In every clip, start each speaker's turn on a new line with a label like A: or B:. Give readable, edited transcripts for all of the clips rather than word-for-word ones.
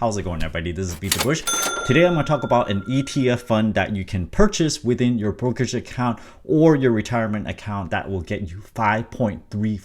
A: How's it going, everybody? This is BeatTheBush. Today I'm going to talk about an ETF fund that you can purchase within your brokerage account or your retirement account that will get you 5.34%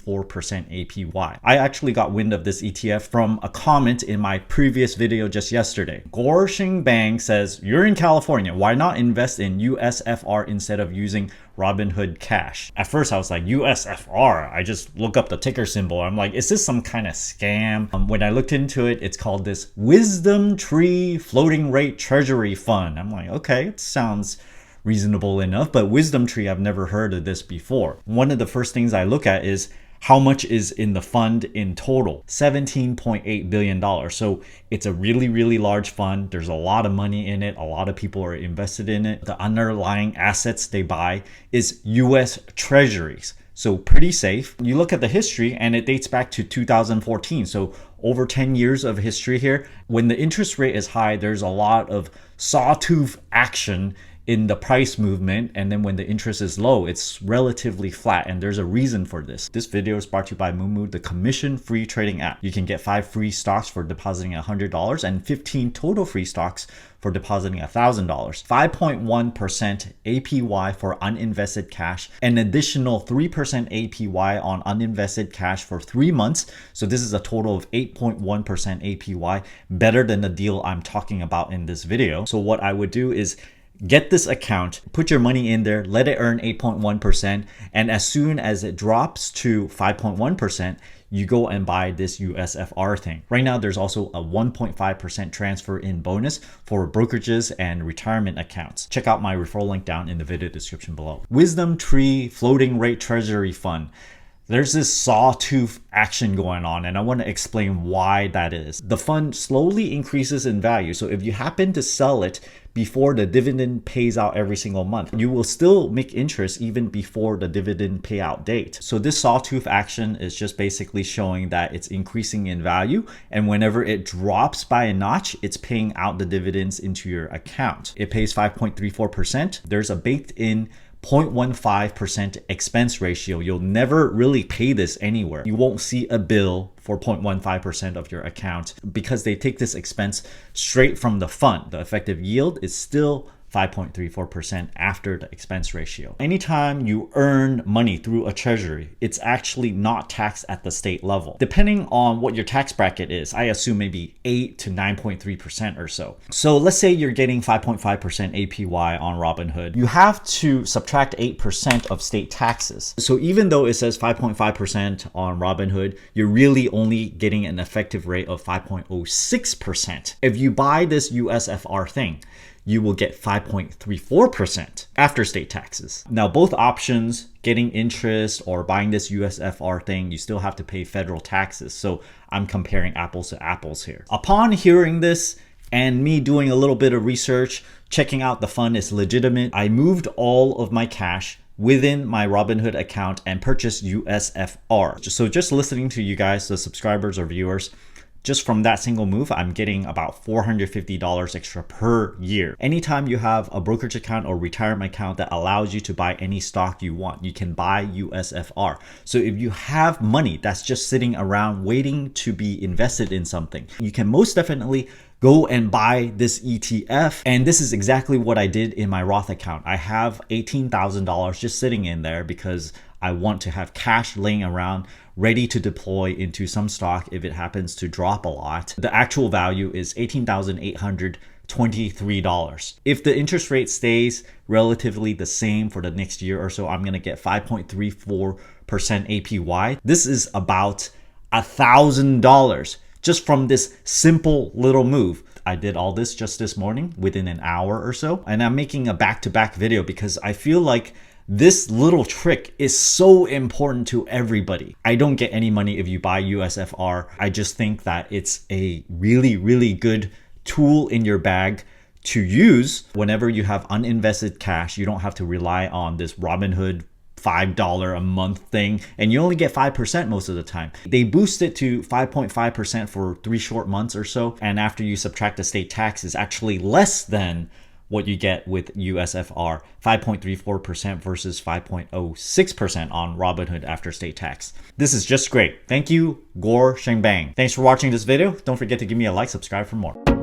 A: APY. I actually got wind of this ETF from a comment in my previous video just yesterday. Gorshing Bang says, you're in California, why not invest in USFR instead of using Robinhood Cash? At first I was like, USFR? I just look up the ticker symbol. I'm like, is this some kind of scam? When I looked into it, it's called this Wisdom Tree Floating Rate Treasury Fund. I'm like, okay, it sounds reasonable enough, but Wisdom Tree, I've never heard of this before. One of the first things I look at is how much is in the fund in total? $17.8 billion. So it's a really, really large fund. There's a lot of money in it. A lot of people are invested in it. The underlying assets they buy is US Treasuries. So pretty safe. You look at the history and it dates back to 2014. So over 10 years of history here. When the interest rate is high, there's a lot of sawtooth action in the price movement, and then when the interest is low, it's relatively flat, and there's a reason for this. This video is brought to you by Moomoo, the commission-free trading app. You can get 5 free stocks for depositing $100 and 15 total free stocks for depositing $1,000. 5.1% APY for uninvested cash, an additional 3% APY on uninvested cash for 3 months. So this is a total of 8.1% APY, better than the deal I'm talking about in this video. So what I would do is get this account, put your money in there, let it earn 8.1%, and as soon as it drops to 5.1%, you go and buy this USFR thing. Right now, there's also a 1.5% transfer in bonus for brokerages and retirement accounts. Check out my referral link down in the video description below. Wisdom Tree Floating Rate Treasury Fund. There's this sawtooth action going on, and I want to explain why that is. The fund slowly increases in value. So if you happen to sell it before the dividend pays out every single month, you will still make interest even before the dividend payout date. So this sawtooth action is just basically showing that it's increasing in value, and whenever it drops by a notch, it's paying out the dividends into your account. It pays 5.34%. There's a baked-in 0.15% expense ratio. You'll never really pay this anywhere. You won't see a bill for 0.15% of your account because they take this expense straight from the fund. The effective yield is still 5.34% after the expense ratio. Anytime you earn money through a treasury, it's actually not taxed at the state level. Depending on what your tax bracket is, I assume maybe 8 to 9.3% or so. So let's say you're getting 5.5% APY on Robinhood. You have to subtract 8% of state taxes. So even though it says 5.5% on Robinhood, you're really only getting an effective rate of 5.06%. If you buy this USFR thing, you will get 5.34% after state taxes. Now, both options, getting interest or buying this USFR thing, you still have to pay federal taxes. So I'm comparing apples to apples here. Upon hearing this and me doing a little bit of research, checking out the fund is legitimate, I moved all of my cash within my Robinhood account and purchased USFR. So just listening to you guys, the subscribers or viewers, just from that single move, I'm getting about $450 extra per year. Anytime you have a brokerage account or retirement account that allows you to buy any stock you want, you can buy USFR. So if you have money that's just sitting around waiting to be invested in something, you can most definitely go and buy this ETF. And this is exactly what I did in my Roth account. I have $18,000 just sitting in there because I want to have cash laying around ready to deploy into some stock if it happens to drop a lot. The actual value is $18,823. If the interest rate stays relatively the same for the next year or so, I'm going to get 5.34% APY. This is about $1,000 just from this simple little move. I did all this just this morning within an hour or so, and I'm making a back-to-back video because I feel like this little trick is so important to everybody. I don't get any money if you buy USFR. I just think that it's a really, really good tool in your bag to use whenever you have uninvested cash. You don't have to rely on this Robinhood $5 a month thing, and you only get 5% most of the time. They boost it to 5.5% for 3 short months or so, and after you subtract the state tax, it's actually less than what you get with USFR, 5.34% versus 5.06% on Robinhood after state tax. This is just great. Thank you, Gore Shengbang. Thanks for watching this video. Don't forget to give me a like, subscribe for more.